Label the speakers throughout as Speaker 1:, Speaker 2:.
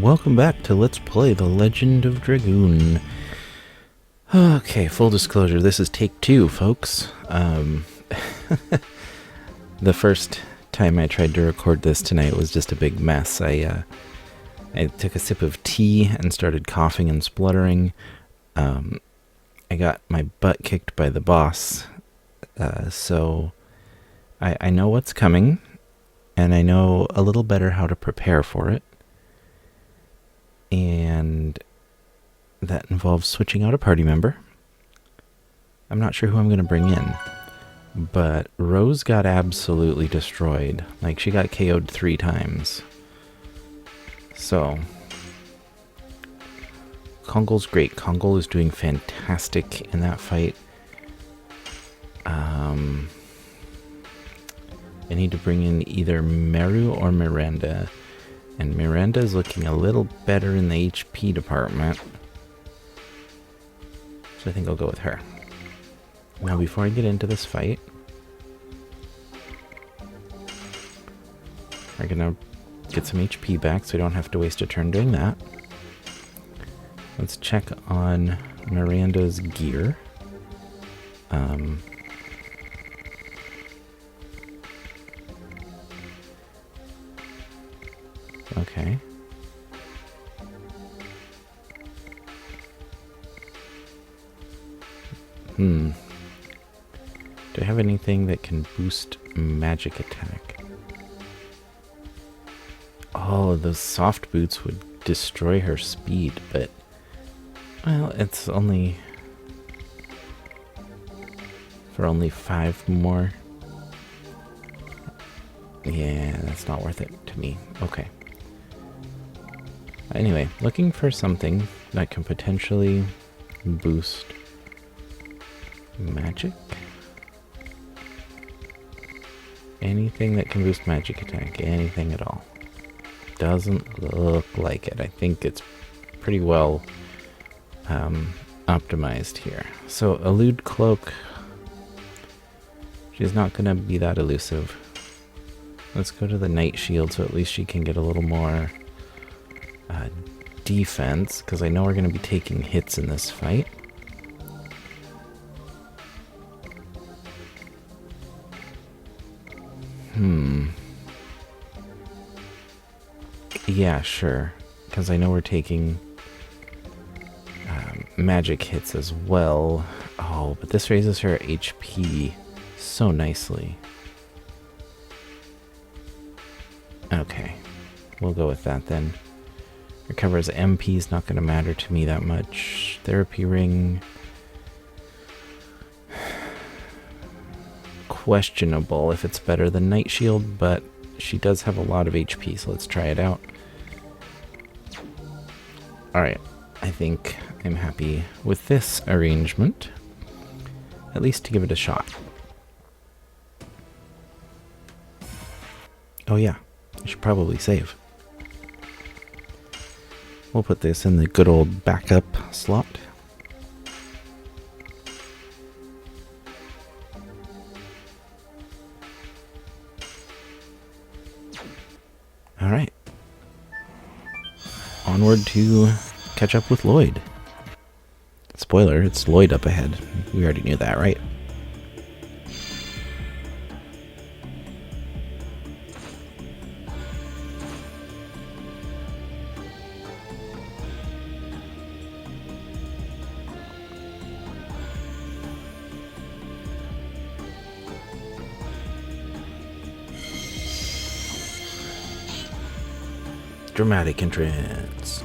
Speaker 1: welcome back to Let's Play The Legend of Dragoon. Okay, full disclosure, this is take 2, folks. The first time I tried to record this tonight was just a big mess. I took a sip of tea and started coughing and spluttering. I got my butt kicked by the boss, so I know what's coming, and I know a little better how to prepare for it. And that involves switching out a party member. I'm not sure who I'm going to bring in, but Rose got absolutely destroyed. Like, she got KO'd 3 times. So, Kongol's great. Kongol is doing fantastic in that fight. I need to bring in either Meru or Miranda. And Miranda is looking a little better in the HP department. So I think I'll go with her. Now, before I get into this fight, we're going to get some HP back so we don't have to waste a turn doing that. Let's check on Miranda's gear. Okay. Do I have anything that can boost magic attack? Oh, those soft boots would destroy her speed, but... well, it's only... for only 5 more. Yeah, that's not worth it to me. Okay. Anyway, looking for something that can potentially boost magic. Anything that can boost magic attack, anything at all. Doesn't look like it. I think it's pretty well optimized here. So, elude cloak. She's not going to be that elusive. Let's go to the night shield so at least she can get a little more defense, because I know we're going to be taking hits in this fight. Yeah, sure. Because I know we're taking magic hits as well. Oh, but this raises her HP so nicely. Okay. We'll go with that then. Recovers MP is not going to matter to me that much. Therapy ring. Questionable if it's better than Night Shield, but she does have a lot of HP, so let's try it out. Alright, I think I'm happy with this arrangement. At least to give it a shot. Oh yeah, I should probably save. We'll put this in the good old backup slot. Alright. Onward to catch up with Lloyd. Spoiler, it's Lloyd up ahead. We already knew that, right? Dramatic entrance.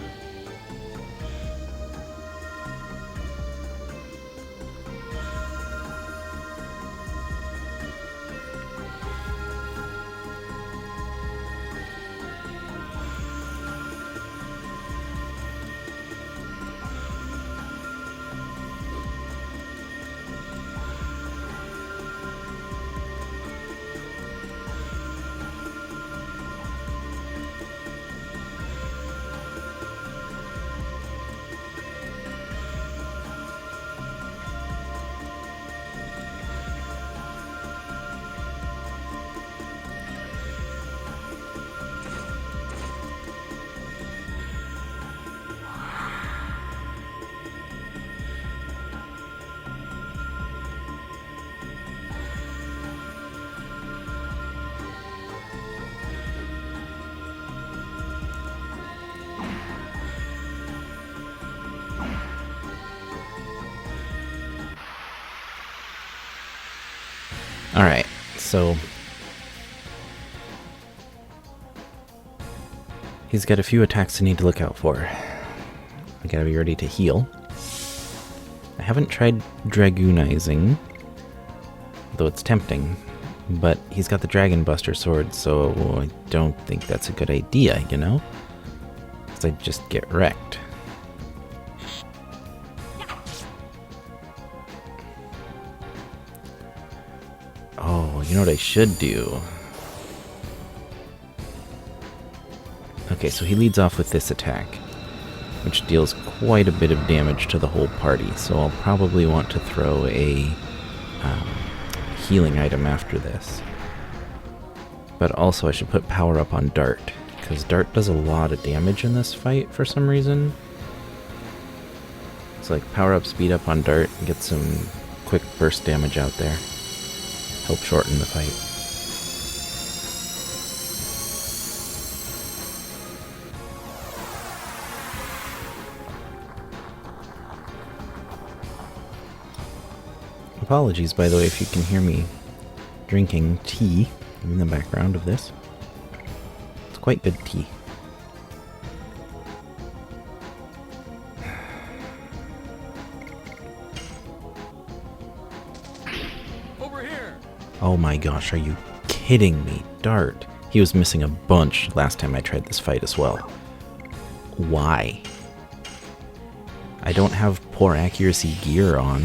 Speaker 1: Alright, so he's got a few attacks I need to look out for. I gotta be ready to heal. I haven't tried Dragoonizing, though it's tempting, but he's got the Dragon Buster sword, so I don't think that's a good idea, you know? Because I'd just get wrecked. Oh, you know what I should do? Okay, so he leads off with this attack, which deals quite a bit of damage to the whole party, so I'll probably want to throw a healing item after this. But also I should put power up on Dart, because Dart does a lot of damage in this fight for some reason. It's like power up, speed up on Dart, and get some quick burst damage out there. Help shorten the fight. Apologies, by the way, if you can hear me drinking tea in the background of this. It's quite good tea.
Speaker 2: Over here.
Speaker 1: Oh my gosh, are you kidding me? Dart. He was missing a bunch last time I tried this fight as well. Why? I don't have poor accuracy gear on.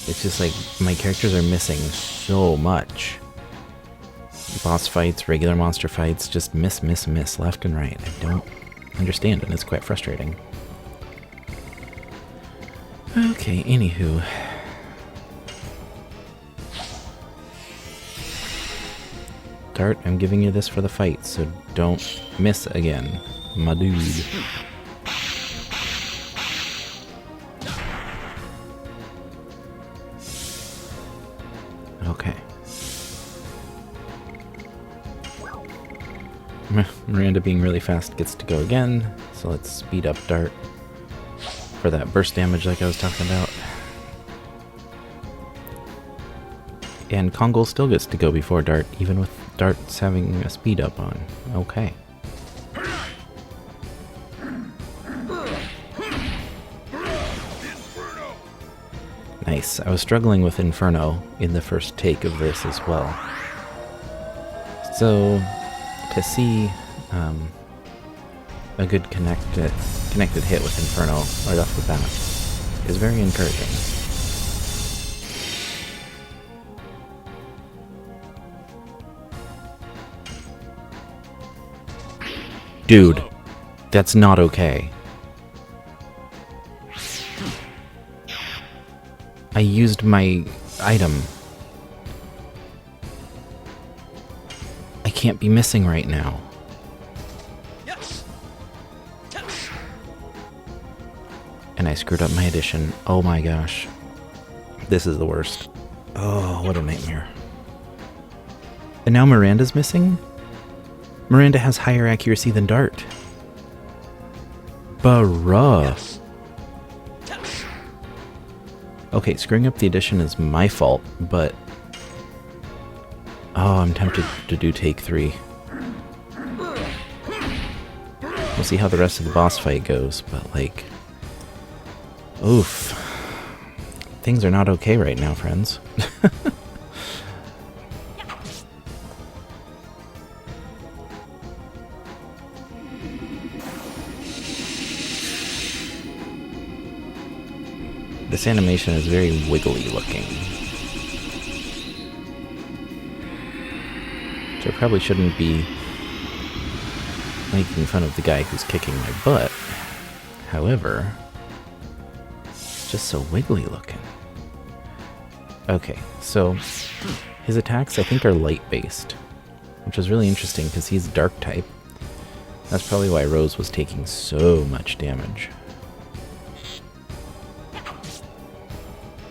Speaker 1: It's just like, my characters are missing so much. Boss fights, regular monster fights, just miss left and right. I don't understand, and it's quite frustrating. Okay, anywho. Dart, I'm giving you this for the fight, so don't miss again, my dude. Okay. Miranda being really fast gets to go again, so let's speed up Dart for that burst damage like I was talking about. And Kongol still gets to go before Dart, even with Dart's having a speed up on. Okay. Nice. I was struggling with Inferno in the first take of this as well. So, to see a good connected hit with Inferno right off the bat is very encouraging. Dude, that's not okay. I used my item. I can't be missing right now. And I screwed up my addition. Oh my gosh. This is the worst. Oh, what a nightmare. And now Miranda's missing? Miranda has higher accuracy than Dart. Bruh. Okay, screwing up the addition is my fault, but... Oh, I'm tempted to do take 3. We'll see how the rest of the boss fight goes, but like... Oof. Things are not okay right now, friends. This animation is very wiggly looking. Which I probably shouldn't be making fun of the guy who's kicking my butt. However, it's just so wiggly looking. Okay, so his attacks I think are light based, which is really interesting because he's dark type. That's probably why Rose was taking so much damage.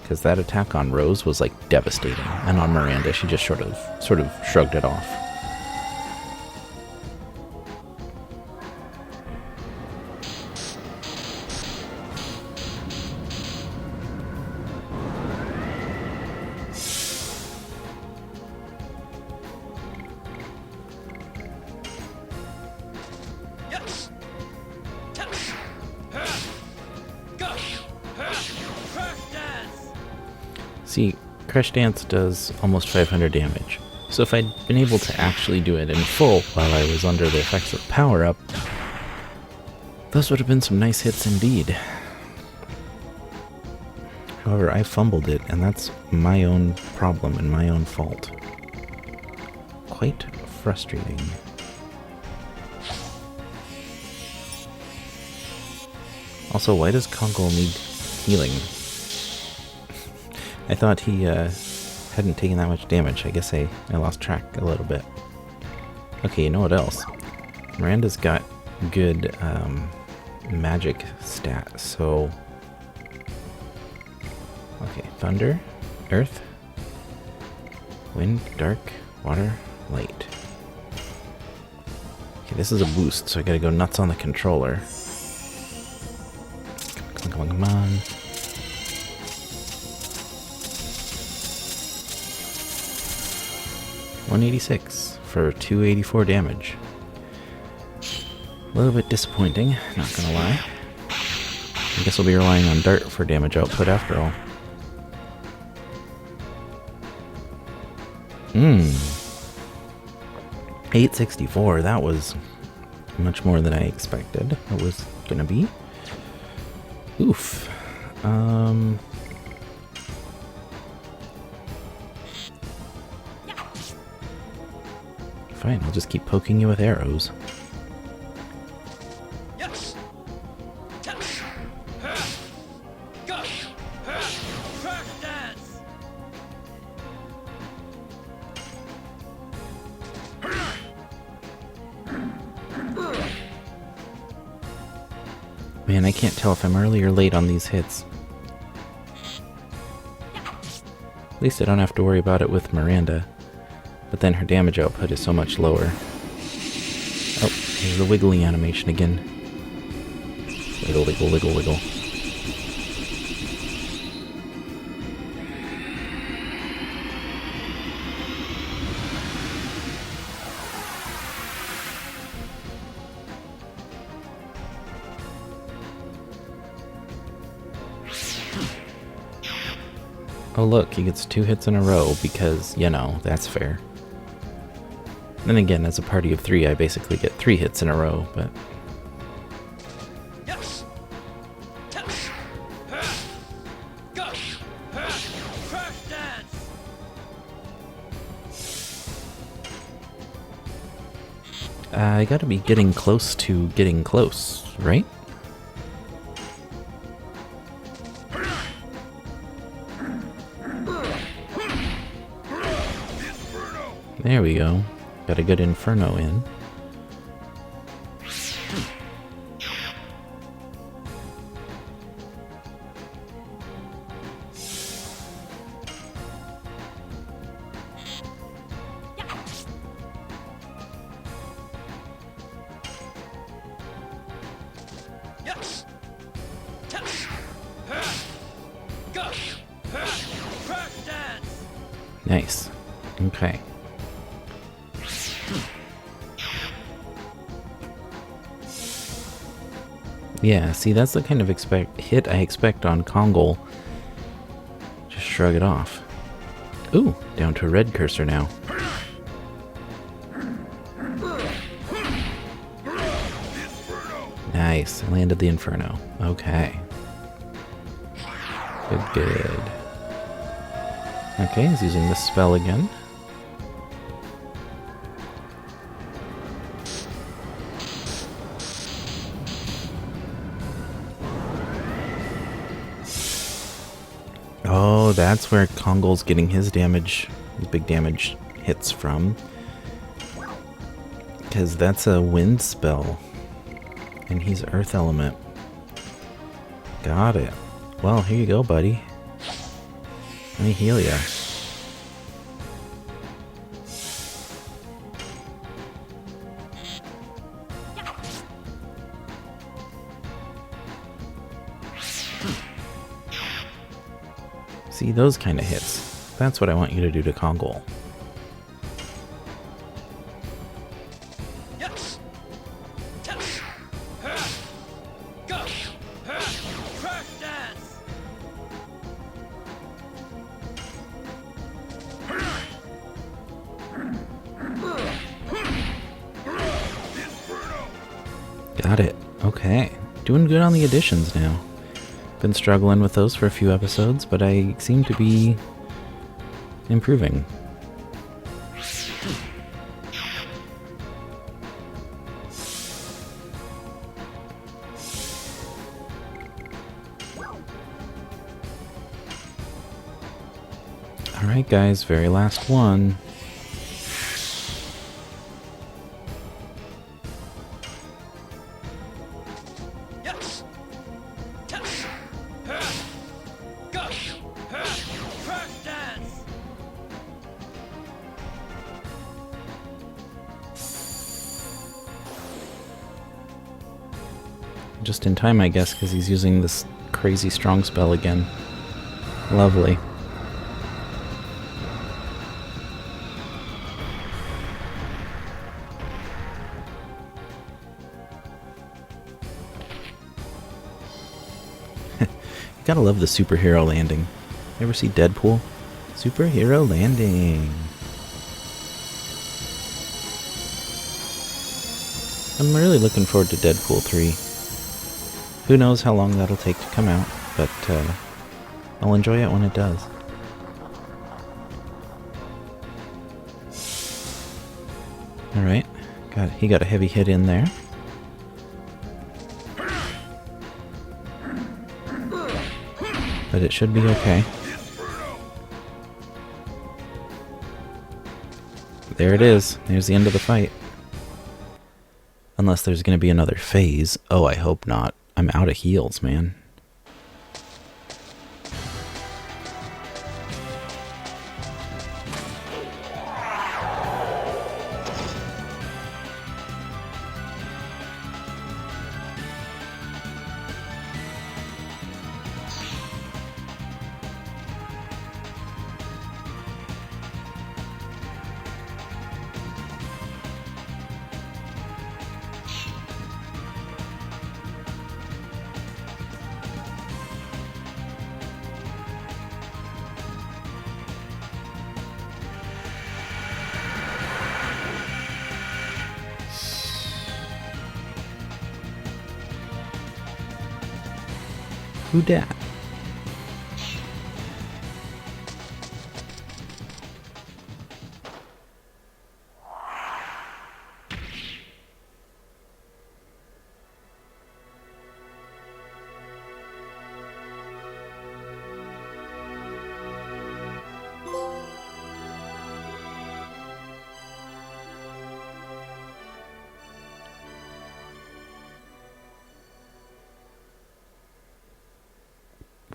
Speaker 1: Because that attack on Rose was like devastating, and on Miranda she just sort of shrugged it off. See, Crush Dance does almost 500 damage. So if I'd been able to actually do it in full while I was under the effects of power-up, those would have been some nice hits indeed. However, I fumbled it, and that's my own problem and my own fault. Quite frustrating. Also, why does Kongol need healing? I thought he hadn't taken that much damage. I guess I lost track a little bit. Okay, you know what else? Miranda's got good magic stat, so... Okay, thunder, earth, wind, dark, water, light. Okay, this is a boost, so I gotta go nuts on the controller. Come on, come on. $186 for 284 damage. A little bit disappointing, not gonna lie. I guess I'll be relying on Dart for damage output after all. 864, that was much more than I expected it was gonna be. Oof. Fine, I'll just keep poking you with arrows. Man, I can't tell if I'm early or late on these hits. At least I don't have to worry about it with Miranda. But then her damage output is so much lower. Oh, here's the wiggly animation again. Wiggle, wiggle, wiggle, wiggle. Oh look, he gets 2 hits in a row because, you know, that's fair. Then again, as a party of 3, I basically get 3 hits in a row, but... I gotta be getting close to getting close, right? There we go. Got a good Inferno in. Nice. Okay. Yeah, see, that's the kind of hit I expect on Kongol. Just shrug it off. Ooh, down to a red cursor now. Nice, landed the Inferno. Okay. Good, good. Okay, he's using this spell again. Oh, that's where Kongol's getting his damage, his big damage hits from. Because that's a wind spell. And he's Earth Element. Got it. Well, here you go, buddy. Let me heal ya. See, those kind of hits. That's what I want you to do to Kongol. Got it. Okay. Doing good on the additions now. Been struggling with those for a few episodes, but I seem to be improving. Alright guys, very last one.
Speaker 2: Yes. Yes. Go. Crash dance.
Speaker 1: Just in time, I guess, because he's using this crazy strong spell again. Lovely. You gotta love the superhero landing. You ever see Deadpool? Superhero landing. I'm really looking forward to Deadpool 3. Who knows how long that'll take to come out, but I'll enjoy it when it does. Alright, he got a heavy hit in there. But it should be okay. There it is. There's the end of the fight. Unless there's going to be another phase. Oh, I hope not. I'm out of heals, man. Who dat?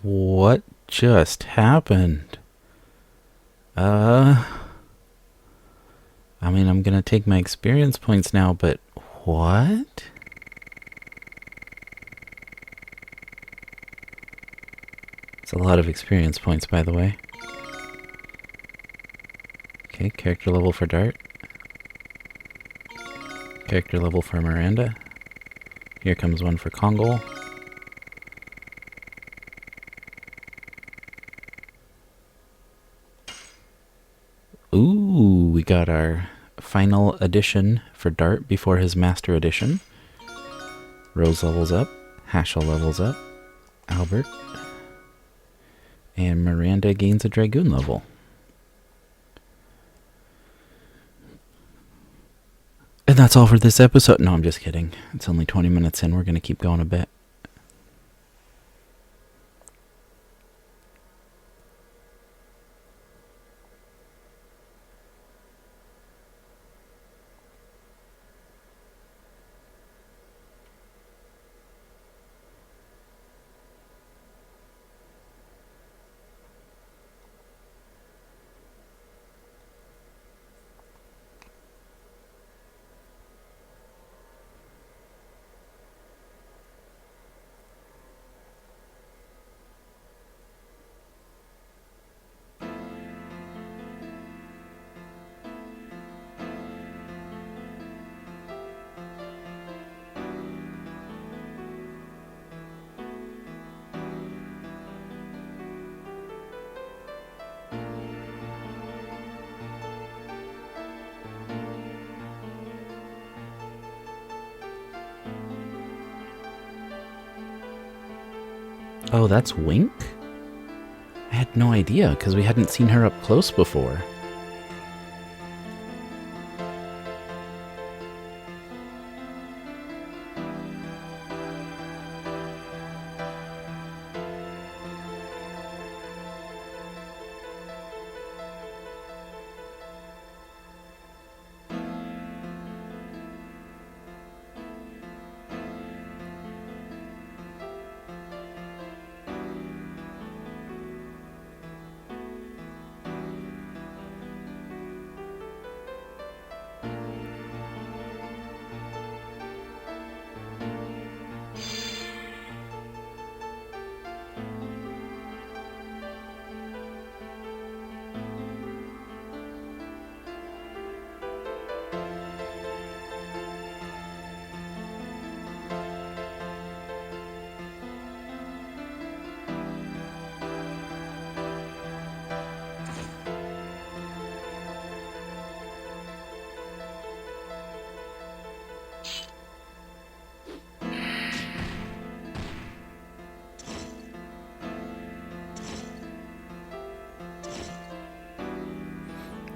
Speaker 1: What just happened? I mean, I'm gonna take my experience points now, but what? It's a lot of experience points, by the way. Okay, character level for Dart. Character level for Miranda. Here comes one for Kongol. Ooh, we got our final edition for Dart before his Master Edition. Rose levels up. Hashel levels up. Albert. And Miranda gains a Dragoon level. And that's all for this episode. No, I'm just kidding. It's only 20 minutes in. We're going to keep going a bit. Oh, that's Wink? I had no idea, because we hadn't seen her up close before.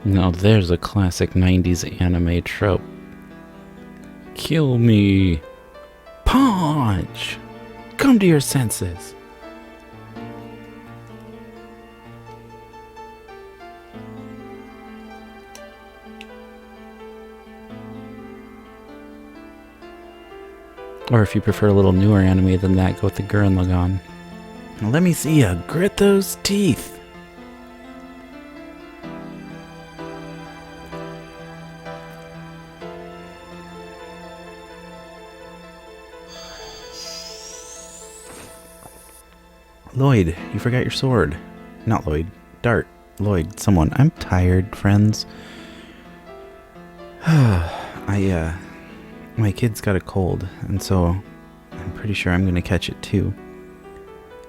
Speaker 1: Now there's a classic 90s anime trope. Kill me! Punch! Come to your senses! Or if you prefer a little newer anime than that, go with the Gurren Lagann. Now let me see ya grit those teeth! Lloyd, you forgot your sword. Not Lloyd. Dart. Lloyd. Someone. I'm tired, friends. My kid's got a cold, and so I'm pretty sure I'm going to catch it too.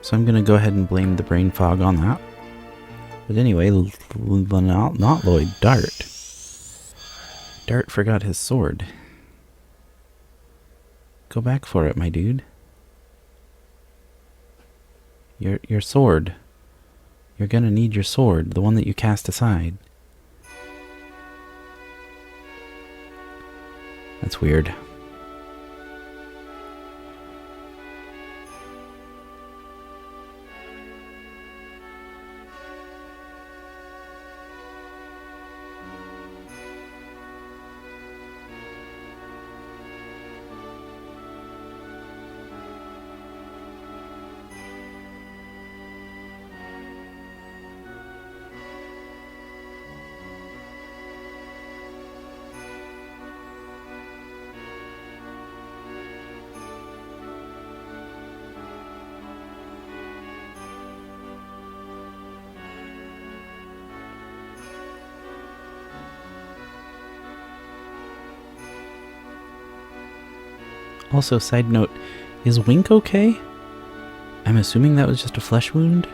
Speaker 1: So I'm going to go ahead and blame the brain fog on that. But anyway, not Lloyd. Dart. Dart forgot his sword. Go back for it, my dude. Your sword. You're gonna need your sword, the one that you cast aside. That's weird. Also, side note, is Wink okay? I'm assuming that was just a flesh wound.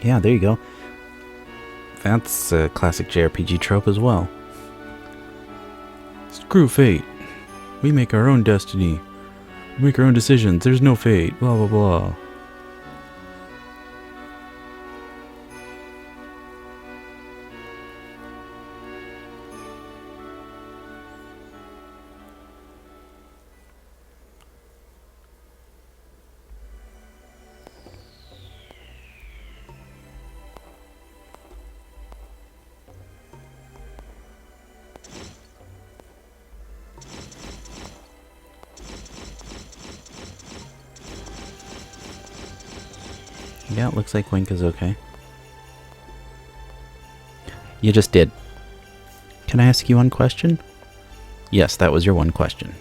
Speaker 1: Yeah, there you go. That's a classic JRPG trope as well. Screw fate. We make our own destiny. We make our own decisions. There's no fate. Blah, blah, blah. Yeah, it looks like Wink is okay. You just did. Can I ask you one question? Yes, that was your one question.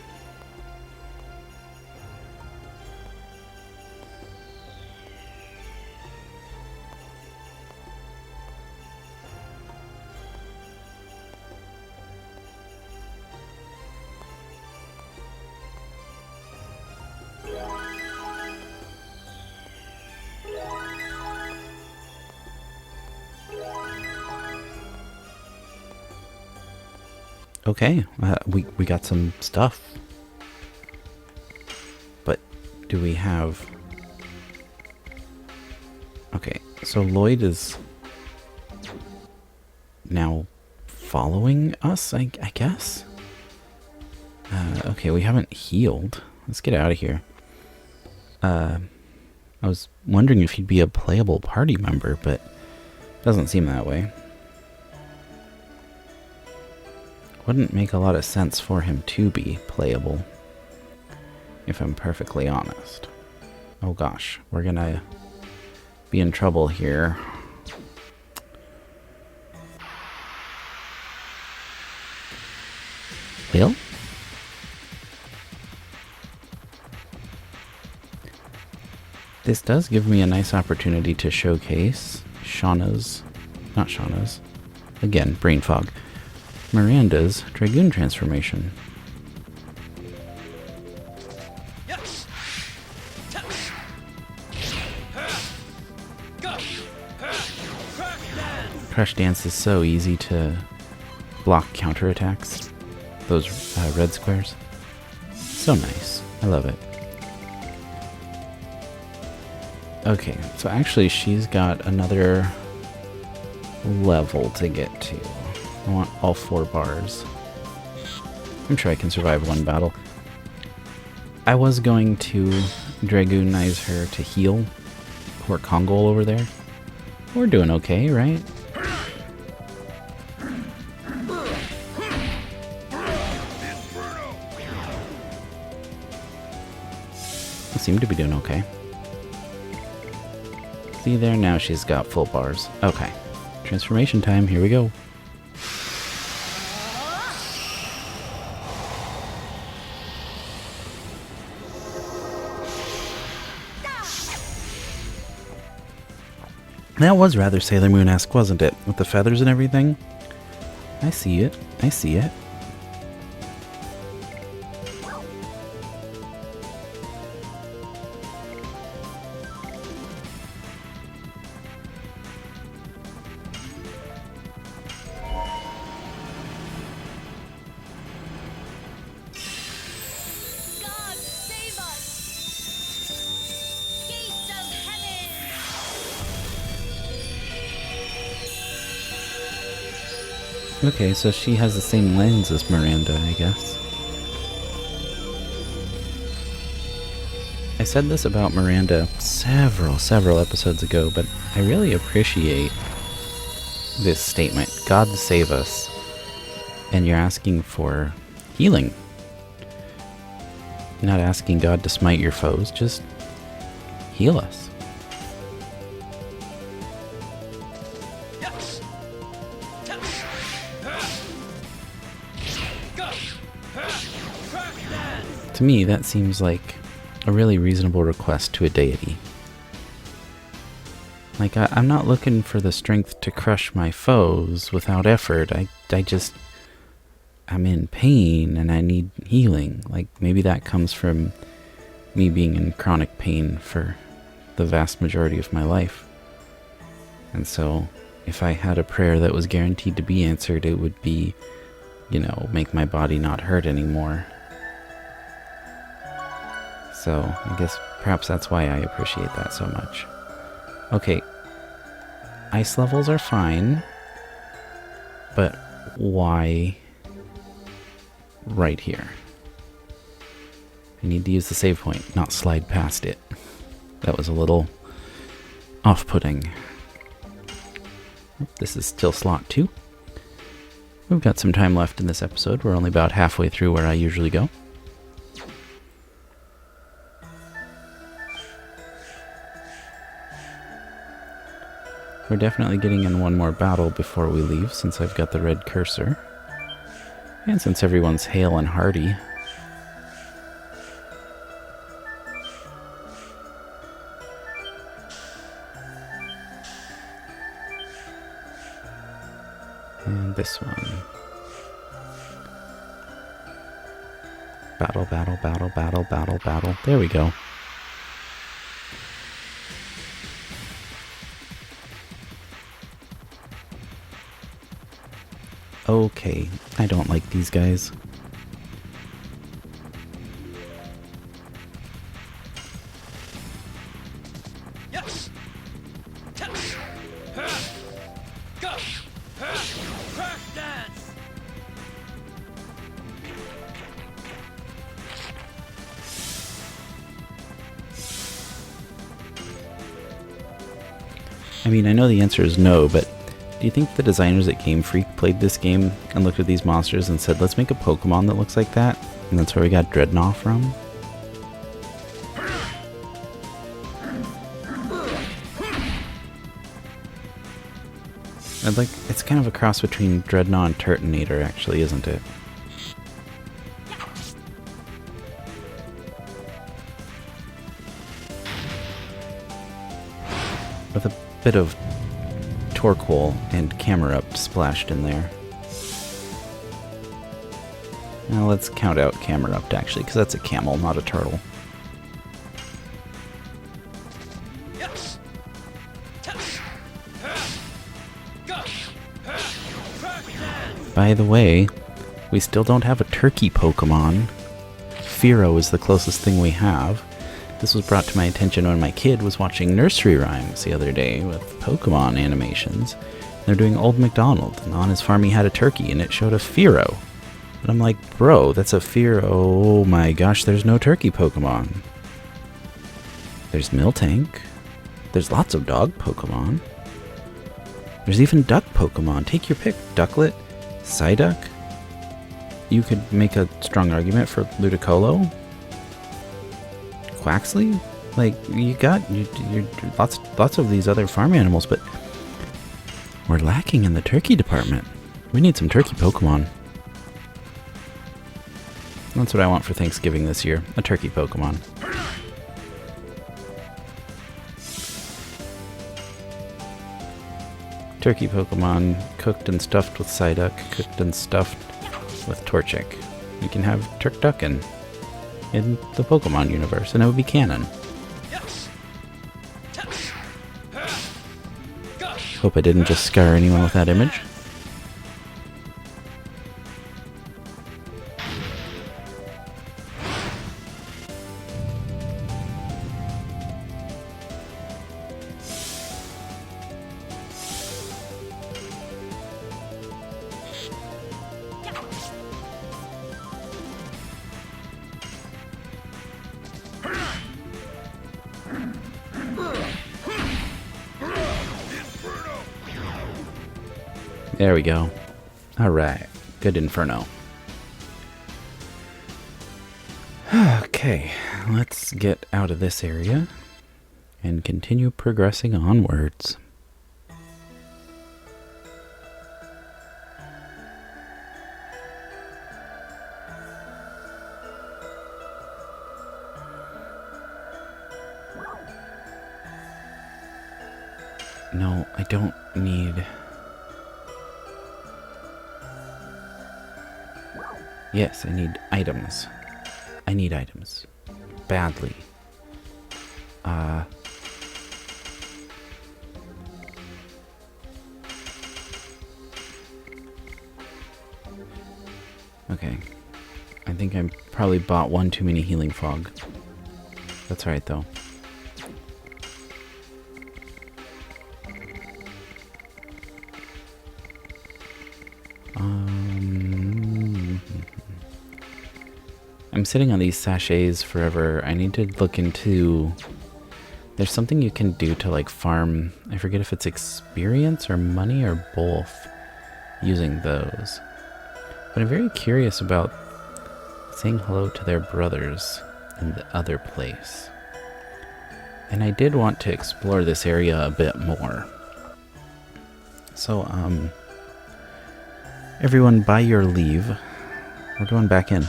Speaker 1: Okay, we got some stuff. But do we have... Okay, so Lloyd is now following us, I guess? Okay, we haven't healed. Let's get out of here. I was wondering if he'd be a playable party member, but doesn't seem that way. Wouldn't make a lot of sense for him to be playable, if I'm perfectly honest. Oh gosh, we're gonna be in trouble here. Well? This does give me a nice opportunity to showcase not Shauna's, again, brain fog, Miranda's Dragoon transformation.
Speaker 2: Yes.
Speaker 1: Crush Dance is so easy to block counterattacks. Those red squares. So nice. I love it. Okay, so actually she's got another level to get to. I want all 4 bars. I'm sure I can survive one battle. I was going to Dragoonize her to heal poor Kongol over there. We're doing okay, right? We seem to be doing okay. See there, now she's got full bars. Okay. Transformation time, here we go. That was rather Sailor Moon-esque, wasn't it? With the feathers and everything. I see it. I see it.
Speaker 2: God save us! Gates of heaven!
Speaker 1: Okay, so she has the same lens as Miranda, I guess. I said this about Miranda several episodes ago, but I really appreciate this statement. God save us. And you're asking for healing. You're not asking God to smite your foes, just heal us.
Speaker 2: Yes!
Speaker 1: To me, that seems like a really reasonable request to a deity. Like, I'm not looking for the strength to crush my foes without effort. I'm in pain and I need healing. Like, maybe that comes from me being in chronic pain for the vast majority of my life. And so, if I had a prayer that was guaranteed to be answered, it would be, you know, make my body not hurt anymore. So, I guess perhaps that's why I appreciate that so much. Okay, ice levels are fine, but why right here? I need to use the save point, not slide past it. That was a little off-putting. This is still slot 2. We've got some time left in this episode. We're only about halfway through where I usually go. We're definitely getting in one more battle before we leave, since I've got the red cursor. And since everyone's hale and hearty. And this one. Battle, battle, battle, battle, battle, battle. There we go. Okay, I don't like these guys.
Speaker 2: Yes. Go. Crack dance.
Speaker 1: I mean, I know the answer is no, but do you think the designers at Game Freak played this game and looked at these monsters and said, let's make a Pokemon that looks like that? And that's where we got Dreadnought from? I'd like, it's kind of a cross between Dreadnought and Turtonator, actually, isn't it? With a bit of Torkoal and Camera Up splashed in there. Now let's count out Camera Up, actually, because that's a camel, not a turtle.
Speaker 2: Yes. Go. Crack dance.
Speaker 1: By the way, we still don't have a turkey Pokemon. Fearow is the closest thing we have. This was brought to my attention when my kid was watching nursery rhymes the other day with Pokemon animations. They're doing Old MacDonald, and on his farm he had a turkey, and it showed a Fearow. And I'm like, bro, that's a Fearow. Oh my gosh, there's no turkey Pokemon. There's Miltank. There's lots of dog Pokemon. There's even duck Pokemon. Take your pick. Ducklet, Psyduck. You could make a strong argument for Ludicolo. Quaxley? Like, you got you lots of these other farm animals, but we're lacking in the turkey department. We need some turkey Pokemon. That's what I want for Thanksgiving this year. A turkey Pokemon. Turkey Pokemon cooked and stuffed with Psyduck, cooked and stuffed with Torchic. You can have Turkducken in the Pokemon universe, and it would be canon.
Speaker 2: Yes.
Speaker 1: Hope I didn't just scar anyone with that image. There we go. Alright. Good Inferno. Okay, let's get out of this area and continue progressing onwards. No, I don't need... Yes, I need items. I need items. Badly. Okay. I think I probably bought one too many healing fog. That's alright though. I'm sitting on these sachets forever. I need to look into... There's something you can do to like farm... I forget if it's experience or money or both using those. But I'm very curious about saying hello to their brothers in the other place. And I did want to explore this area a bit more. So, everyone, by your leave, we're going back in.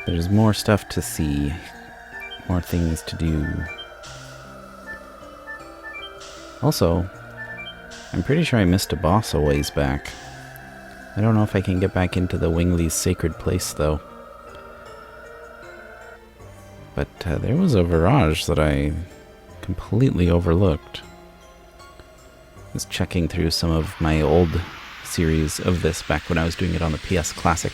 Speaker 1: There's more stuff to see, more things to do. Also, I'm pretty sure I missed a boss a ways back. I don't know if I can get back into the Wingley's sacred place, though. But there was a Virage that I completely overlooked. I was checking through some of my old series of this back when I was doing it on the PS Classic.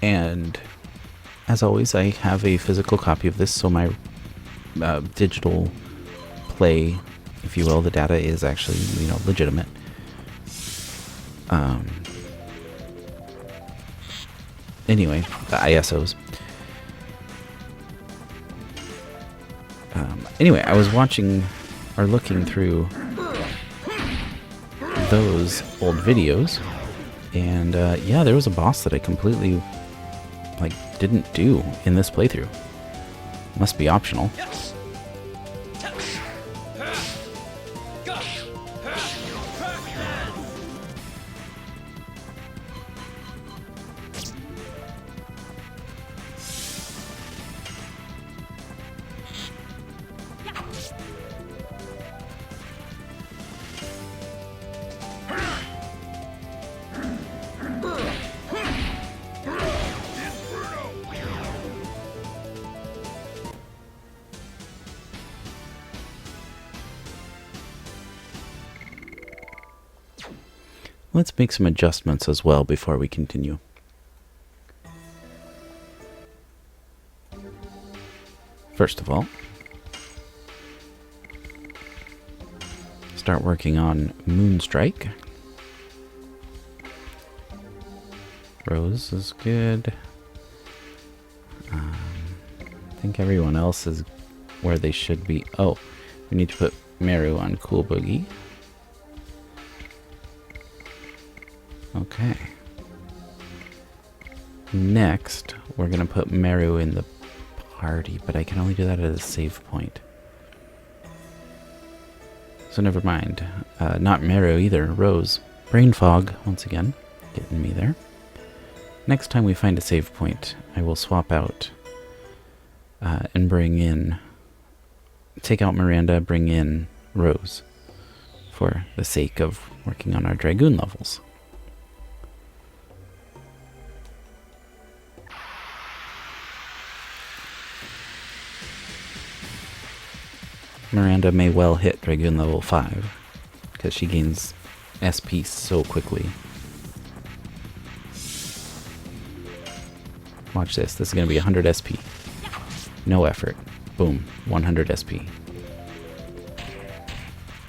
Speaker 1: And as always, I have a physical copy of this, so my digital play, if you will, the data is actually, legitimate. Anyway, the ISOs. Anyway, I was watching or looking through those old videos, and yeah, there was a boss that I completely didn't do in this playthrough. Must be optional. Let's make some adjustments as well before we continue. First of all, start working on Moonstrike. Rose is good. I think everyone else is where they should be. Oh, we need to put Meru on Cool Boogie. Okay. Next, we're going to put Meru in the party, but I can only do that at a save point. So never mind. Not Meru either. Rose. Brain fog, once again. Getting me there. Next time we find a save point, I will swap out and bring in... Take out Miranda, bring in Rose. For the sake of working on our Dragoon levels. Miranda may well hit Dragoon level 5, because she gains SP so quickly. Watch this. This is going to be 100 SP. No effort. Boom. 100 SP.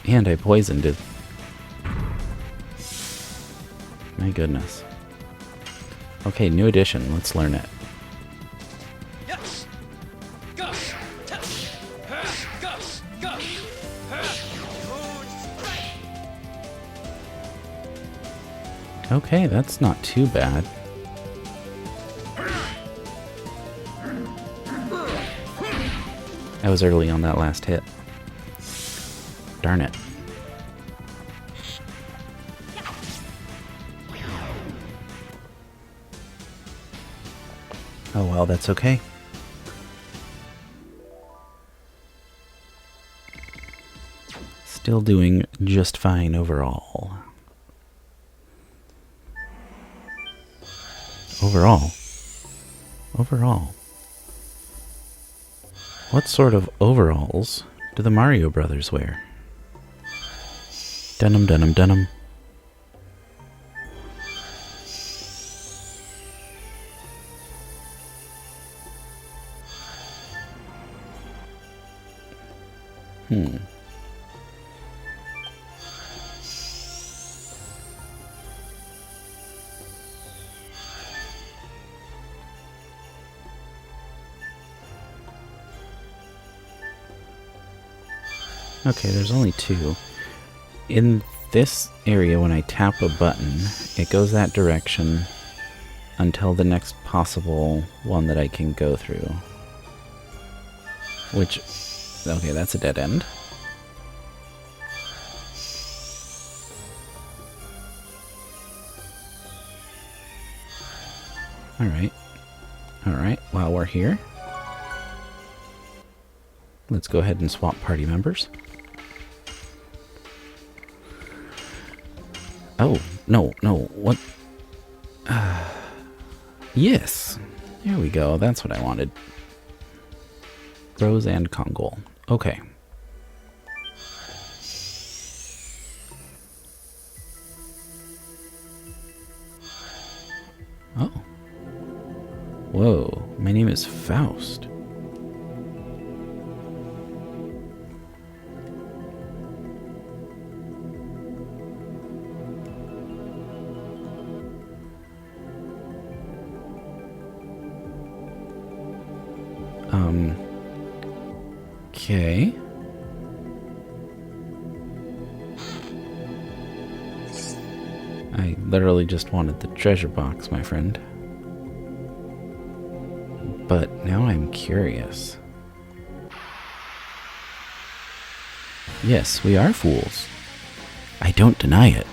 Speaker 1: And I poisoned it. My goodness. Okay, new edition. Let's learn it. Okay, that's not too bad. I was early on that last hit. Darn it. Oh well, that's okay. Still doing just fine overall. Overall. What sort of overalls do the Mario Brothers wear? Denim, denim, denim. Okay, there's only two. In this area, when I tap a button, it goes that direction until the next possible one that I can go through.
Speaker 3: Which, okay, that's a dead end. Alright. Alright, while we're here, let's go ahead and swap party members. Oh, no, what? Yes. There we go, that's what I wanted. Rose and Kongol. Okay. Oh. Whoa, my name is Faust. Okay. I literally just wanted the treasure box, my friend. But now I'm curious. Yes, we are fools. I don't deny it.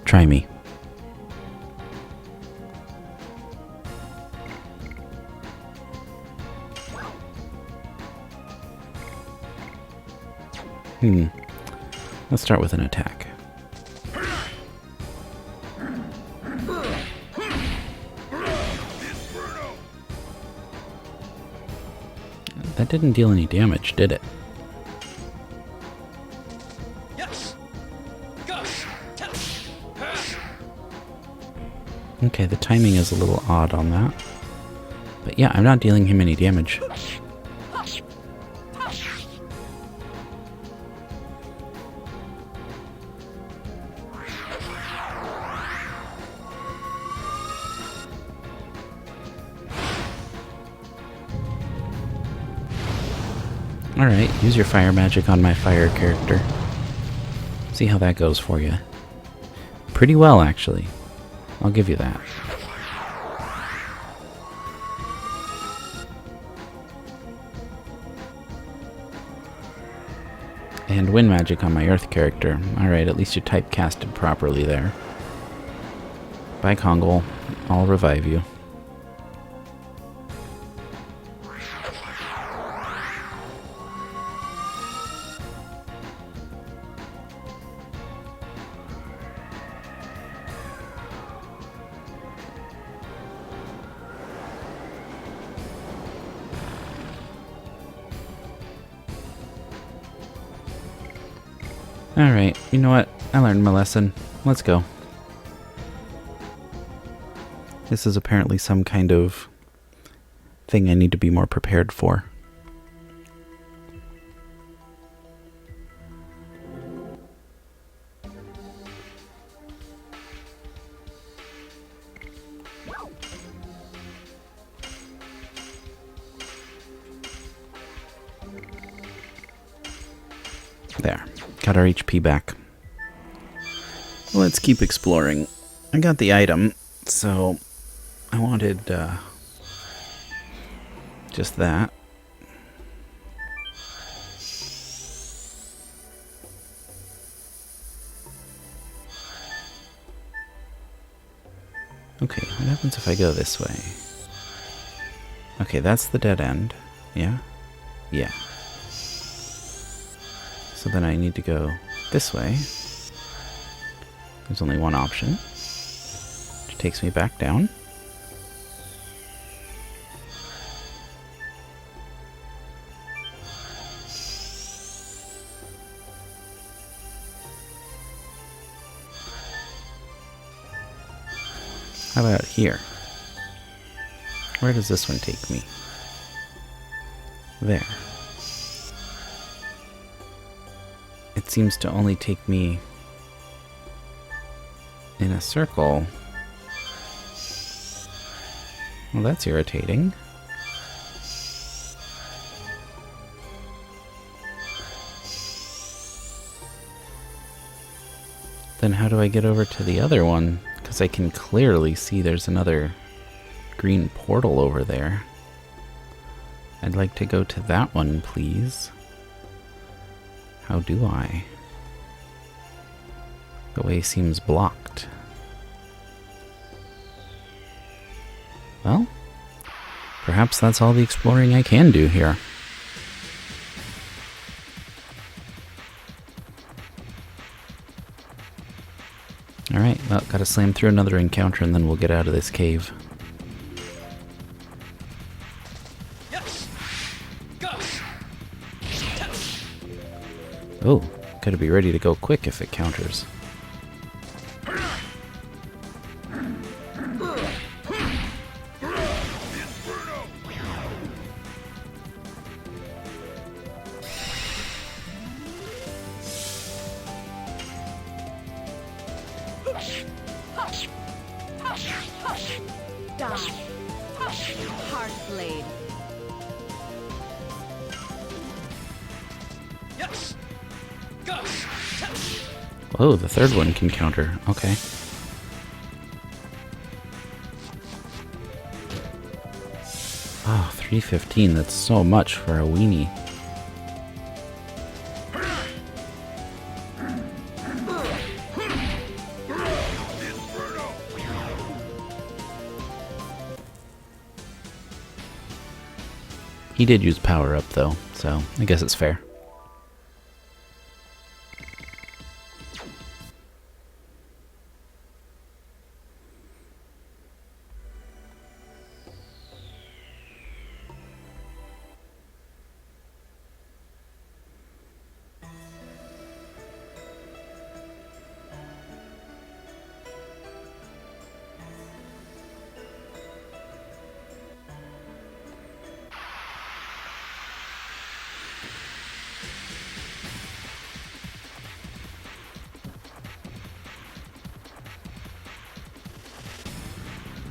Speaker 3: Try me. Let's start with an attack. That didn't deal any damage, did it? Okay, the timing is a little odd on that. But yeah, I'm not dealing him any damage. Alright, use your fire magic on my fire character. See how that goes for you. Pretty well, actually. I'll give you that. And wind magic on my earth character. Alright, at least you typecasted properly there. Bye, Kongol. I'll revive you. Alright, you know what? I learned my lesson. Let's go. This is apparently some kind of thing I need to be more prepared for. There. Got our HP back. Let's keep exploring. I got the item, so I wanted just that. Okay, what happens if I go this way? Okay, that's the dead end. Yeah? Yeah. So then I need to go this way. There's only one option, which takes me back down. How about here? Where does this one take me? There. It seems to only take me in a circle. Well, that's irritating. Then how do I get over to the other one? Because I can clearly see there's another green portal over there. I'd like to go to that one, please. How do I? The way seems blocked. Well, perhaps that's all the exploring I can do here. Alright, well, gotta slam through another encounter and then we'll get out of this cave.
Speaker 2: Yes. Go.
Speaker 3: Oh, gotta be ready to go quick if it counters.
Speaker 4: Die. Hard blade.
Speaker 2: Yes. Go.
Speaker 3: Oh, the third one can counter. Okay. Oh, 315. That's so much for a weenie. He did use power up though, so I guess it's fair.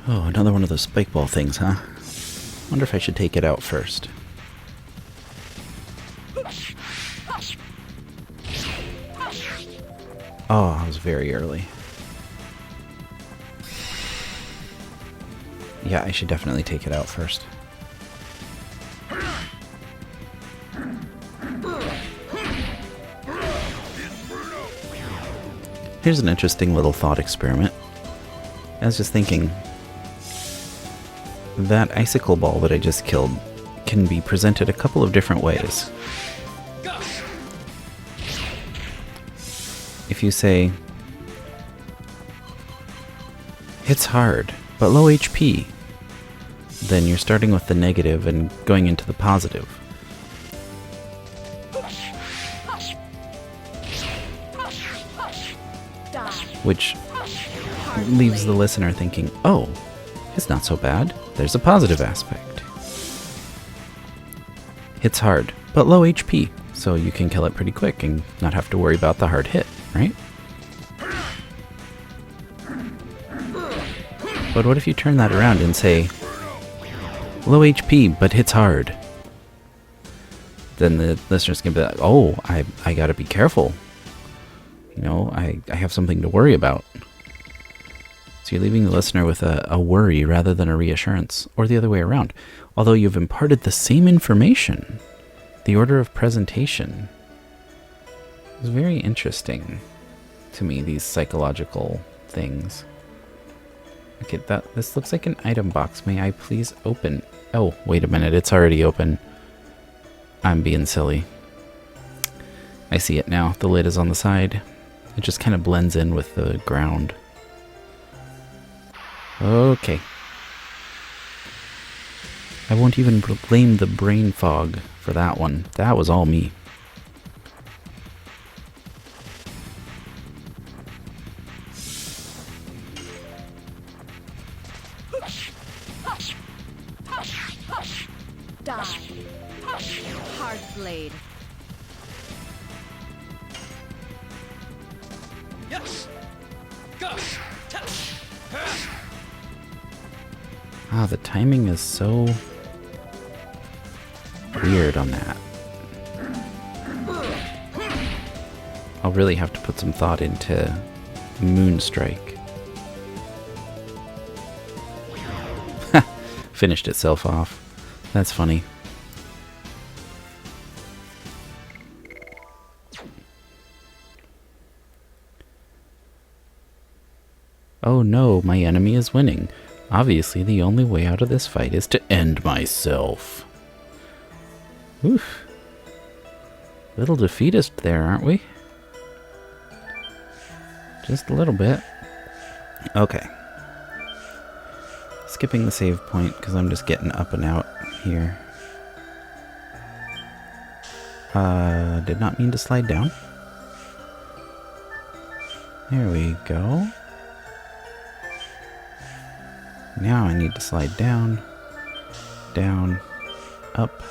Speaker 3: Oh, another one of those spike ball things, huh? Wonder if I should take it out first. Oh, I was very early. Yeah, I should definitely take it out first. Here's an interesting little thought experiment. I was just thinking, that icicle ball that I just killed can be presented a couple of different ways.
Speaker 2: Go.
Speaker 3: If you say, hits hard, but low HP, then you're starting with the negative and going into the positive.
Speaker 4: Die.
Speaker 3: Which
Speaker 4: Hard
Speaker 3: leaves the
Speaker 4: blade.
Speaker 3: listener thinking, oh, it's not so bad. There's a positive aspect. Hits hard, but low HP, so you can kill it pretty quick and not have to worry about the hard hit, right? But what if you turn that around and say, low HP, but hits hard? Then the listener's gonna be like, oh, I gotta be careful. You know, I have something to worry about. So you're leaving the listener with a worry rather than a reassurance, or the other way around. Although you've imparted the same information, the order of presentation is very interesting to me, these psychological things. Okay, this looks like an item box. May I please open? Oh, wait a minute, it's already open. I'm being silly. I see it now. The lid is on the side. It just kind of blends in with the ground. Okay. I won't even blame the brain fog for that one. That was all me.
Speaker 4: Die. Hard blade.
Speaker 2: Yes. Go.
Speaker 3: Ah, the timing is so weird on that. I'll really have to put some thought into Moonstrike. Finished itself off. That's funny. Oh no, my enemy is winning. Obviously, the only way out of this fight is to end myself. Oof. Little defeatist there, aren't we? Just a little bit. Okay. Skipping the save point because I'm just getting up and out here. Did not mean to slide down. There we go. Now I need to slide down, down, up,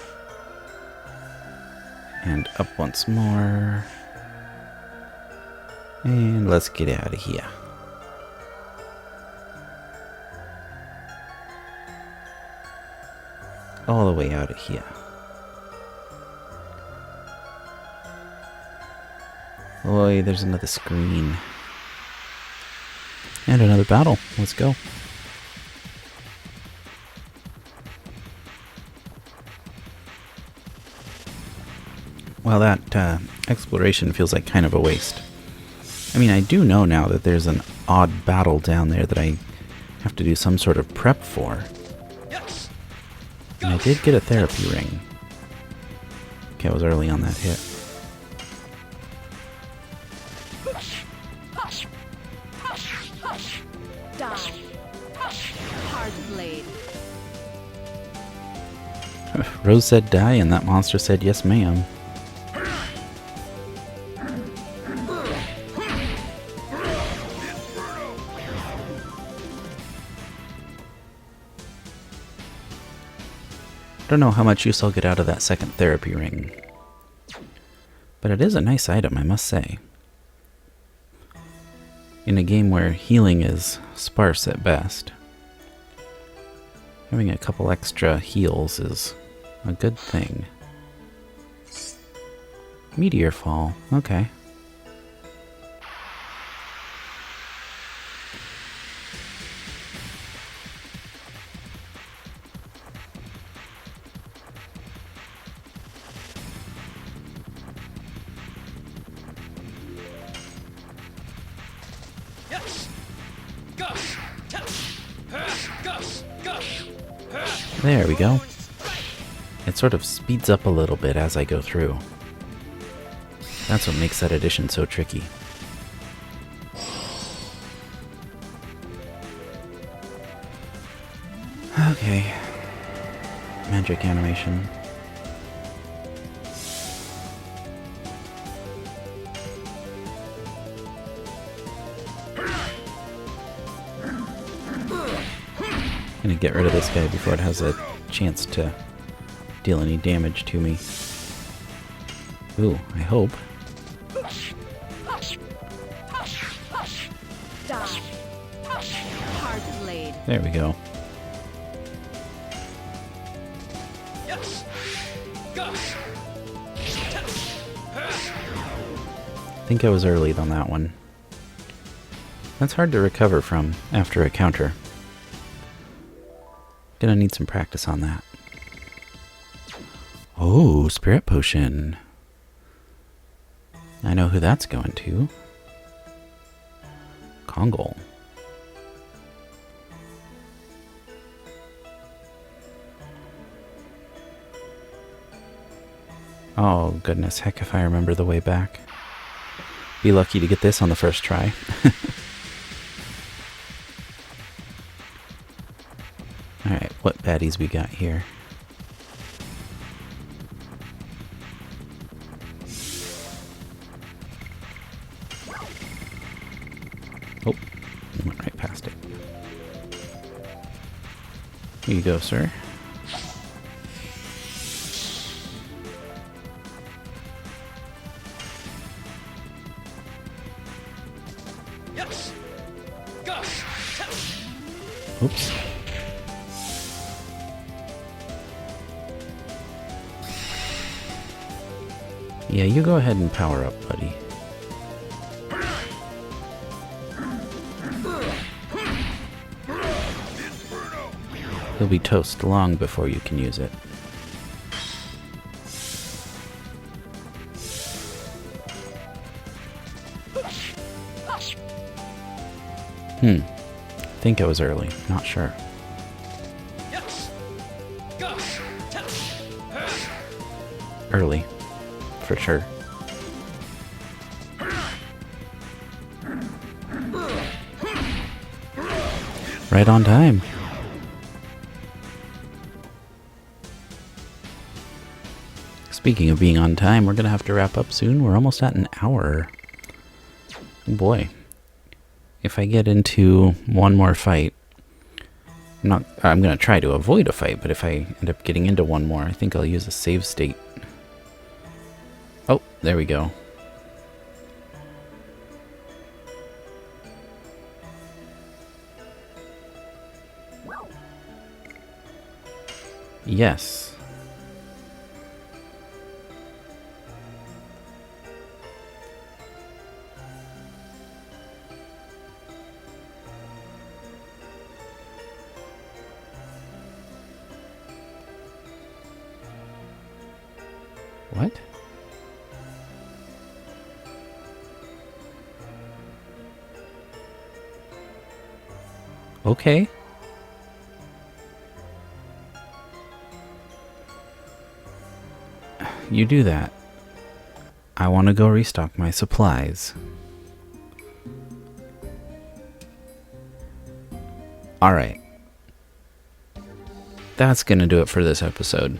Speaker 3: and up once more. And let's get out of here. All the way out of here. Boy, there's another screen. And another battle. Let's go. Well, that exploration feels like kind of a waste. I mean, I do know now that there's an odd battle down there that I have to do some sort of prep for.
Speaker 2: Yes.
Speaker 3: And I did get a therapy ring. Okay, I was early on that hit.
Speaker 4: Die. Hard blade.
Speaker 3: Rose said die, and that monster said yes, ma'am. Don't know how much use I'll get out of that second therapy ring. But it is a nice item, I must say. In a game where healing is sparse at best, having a couple extra heals is a good thing. Meteor fall, okay.
Speaker 2: Yes. Gus. Gus. Gus.
Speaker 3: There we go. It sort of speeds up a little bit as I go through. That's what makes that edition so tricky. Okay. Magic animation. Gonna get rid of this guy before it has a chance to deal any damage to me. Ooh, I hope.
Speaker 4: Die. Hard blade.
Speaker 3: There we go.
Speaker 2: Yes. Gus.
Speaker 3: I think I was early on that one. That's hard to recover from after a counter. Gonna need some practice on that. Oh, Spirit Potion. I know who that's going to. Kongol. Oh, goodness. Heck if I remember the way back. Be lucky to get this on the first try. Alright, what baddies we got here? Oh, went right past it. Here you go, sir.
Speaker 2: Yes. Gus.
Speaker 3: Oops. Yeah, you go ahead and power up, buddy. It'll be toast long before you can use it. Think it was early. Not sure.
Speaker 2: Yes. Gosh. Touch.
Speaker 3: Early. For sure. Right on time. Speaking of being on time, we're going to have to wrap up soon. We're almost at an hour. Oh boy. If I get into one more fight, I'm going to try to avoid a fight, but if I end up getting into one more, I think I'll use a save state. Oh, there we go. Yes. What? Okay. You do that. I want to go restock my supplies. Alright. That's gonna do it for this episode.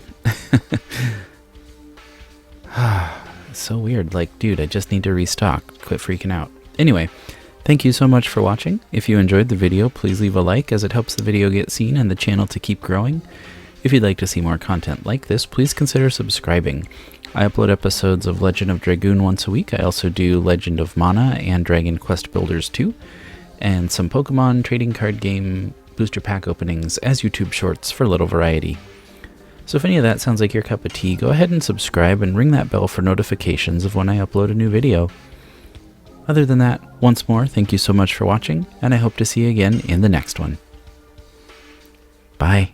Speaker 3: So weird. Like, dude, I just need to restock. Quit freaking out. Anyway, thank you so much for watching. If you enjoyed the video, please leave a like as it helps the video get seen and the channel to keep growing. If you'd like to see more content like this, please consider subscribing. I upload episodes of Legend of Dragoon once a week. I also do Legend of Mana and Dragon Quest Builders 2, and some Pokemon trading card game booster pack openings as YouTube shorts for a little variety. So if any of that sounds like your cup of tea, go ahead and subscribe and ring that bell for notifications of when I upload a new video. Other than that, once more, thank you so much for watching, and I hope to see you again in the next one. Bye.